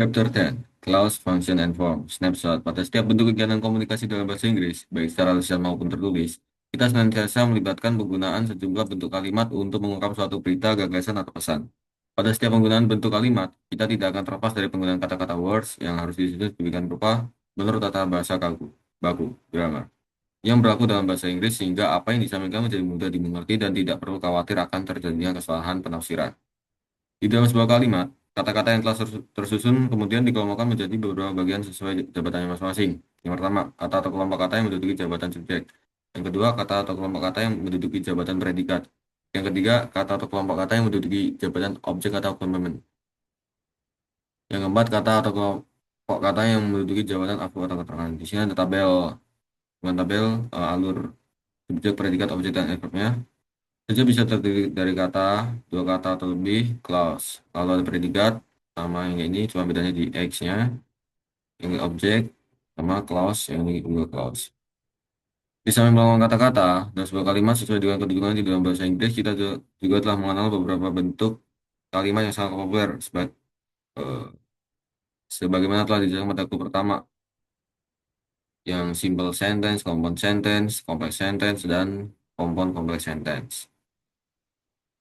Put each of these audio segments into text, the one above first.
Chapter 10, Clause, Function, and Form, Snapshot. Pada setiap bentuk kegiatan komunikasi dalam bahasa Inggris, baik secara lisan maupun tertulis, kita senantiasa melibatkan penggunaan sejumlah bentuk kalimat untuk mengungkap suatu berita, gagasan, atau pesan. Pada setiap penggunaan bentuk kalimat, kita tidak akan terlepas dari penggunaan kata-kata words yang harus disusun sedemikian rupa menurut tata bahasa baku, grammar, yang berlaku dalam bahasa Inggris sehingga apa yang disampaikan menjadi mudah dimengerti dan tidak perlu khawatir akan terjadinya kesalahan penafsiran. Di dalam sebuah kalimat, kata-kata yang telah tersusun kemudian dikelompokkan menjadi beberapa bagian sesuai jabatannya masing-masing. Yang pertama, kata atau kelompok kata yang menduduki jabatan subjek. Yang kedua, kata atau kelompok kata yang menduduki jabatan predikat. Yang ketiga, kata atau kelompok kata yang menduduki jabatan objek atau komplement. Yang keempat, kata atau kelompok kata yang menduduki jabatan aku atau keterangan. Di sini ada tabel, dengan tabel alur subjek, predikat, objek, dan adverbnya. Saja bisa terdiri dari kata, dua kata atau lebih, clause. Lalu ada predikat, sama yang ini, cuma bedanya di X-nya. Ini objek, sama clause, yang ini juga clause. Di samping melakukan kata-kata dan sebuah kalimat sesuai dengan kedudukan di dalam bahasa Inggris, kita juga telah mengenal beberapa bentuk kalimat yang sangat populer, eh, sebagaimana telah dijelaskan pada buku pertama, yang simple sentence, compound sentence, complex sentence, dan compound complex sentence.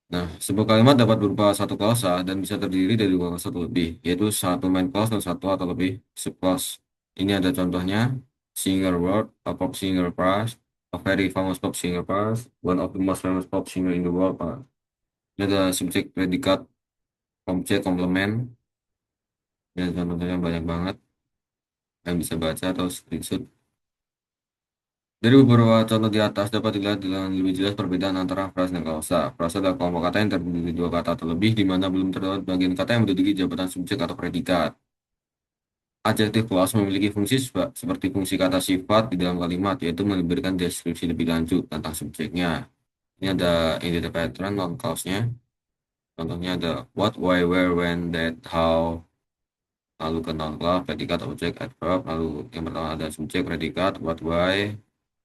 Nah, sebuah kalimat dapat berupa satu klausa dan bisa terdiri dari dua klausa atau lebih, yaitu satu main clause dan satu atau lebih subclause. Ini ada contohnya: singer word, a pop singer phrase, a very famous pop singer phrase, one of the most famous pop singer in the world. Ini ada subjek, predikat, objek, komplement. Ini ada contohnya banyak banget yang bisa baca atau screenshot. Dari beberapa contoh di atas dapat dilihat dengan lebih jelas perbedaan antara frasa dan klausa. Frasa adalah kelompok kata yang terdiri dari dua kata atau lebih, di mana belum terdapat bagian kata yang menduduki jabatan subjek atau predikat. Adjective clause memiliki fungsi seperti fungsi kata sifat di dalam kalimat, yaitu memberikan deskripsi lebih lanjut tentang subjeknya. Ini ada indicate pattern non clause-nya. Contohnya ada what, why, where, when, that, how. Lalu ke non clause, predikat, objek, adverb. Lalu yang pertama ada subjek, predikat, what, why,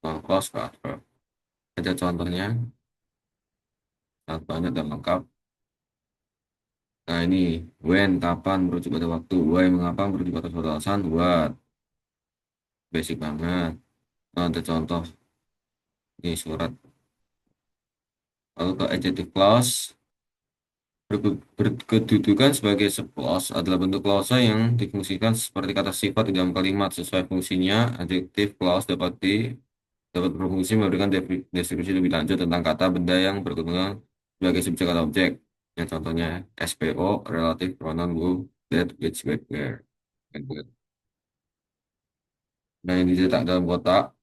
non clause, ke adverb. Ada contohnya, sangat banyak dan lengkap. Nah ini, when, kapan, merujuk pada waktu. Why, mengapa, merujuk pada suatu alasan. What, basic banget. Nah, ada contoh, ini surat. Lalu ke adjective clause, berkedudukan sebagai subclause adalah bentuk klausa yang difungsikan seperti kata sifat di dalam kalimat. Sesuai fungsinya, adjective clause dapat berfungsi memberikan deskripsi lebih lanjut tentang kata benda yang berkedudukan sebagai subjek atau objek. Yang contohnya SPO, relative pronoun who, that, which, what, where. And what. Nah, yang dicetak dalam kotak,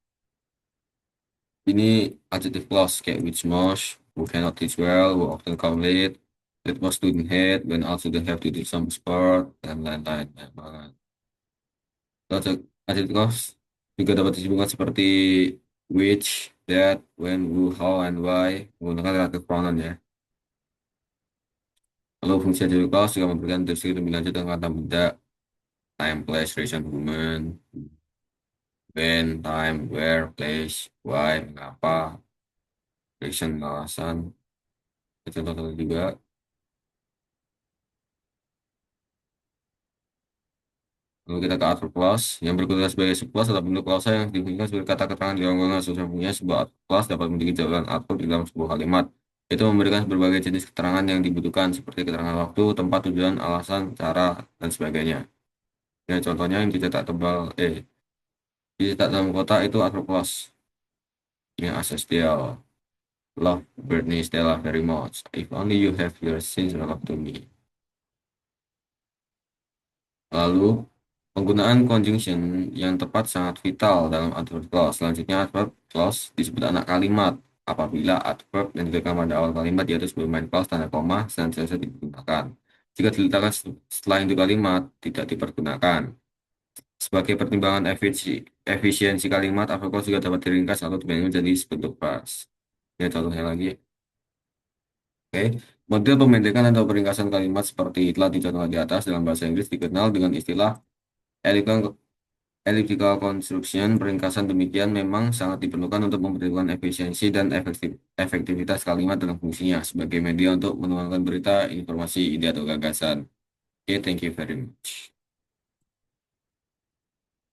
ini adjective clause kayak which most, who cannot teach well, who often come late, that was student head, when also they have to do some sport, dan lain-lain. Banyak banget. Adjective clause juga dapat disebutkan seperti which, that, when, who, how, and why, menggunakan relative pronoun ya. Lalu fungsi adjective clause juga memberikan deskripsi lebih lanjut tentang kata benda, time, place, reason, woman, when, time, where, place, why, mengapa, reason, alasan. Contoh-contoh juga. Lalu kita ke outer clause, yang berkedudukan sebagai subclause adalah bentuk klausa yang difungsikan sebagai kata keterangan di lingkungan sesungguhnya. Sebuah outer clause dapat memiliki jawaban output di dalam sebuah kalimat. Itu memberikan berbagai jenis keterangan yang dibutuhkan, seperti keterangan waktu, tempat, tujuan, alasan, cara, dan sebagainya. Ya, contohnya yang dicetak dalam kotak itu outer clause. Yang Asestial, love Britney Stella very much. If only you have your sins love to me. Lalu, penggunaan conjunction yang tepat sangat vital dalam adverb clause. Selanjutnya, adverb clause disebut anak kalimat apabila adverb yang ditekan pada awal kalimat yaitu sebuah main clause tanda koma senantiasa digunakan. Jika diletakkan setelah itu kalimat, tidak dipergunakan. Sebagai pertimbangan efisiensi kalimat, adverb clause juga dapat diringkas atau dibanding menjadi sebentuk phrase. Ya, contohnya lagi. Oke, model pemendekan atau peringkasan kalimat seperti telah dicontohkan di atas dalam bahasa Inggris dikenal dengan istilah elliptical elliptical construction. Peringkasan demikian memang sangat diperlukan untuk memperhitungkan efisiensi dan efektivitas kalimat dalam fungsinya sebagai media untuk menuangkan berita, informasi, ide, atau gagasan. Oke, thank you very much.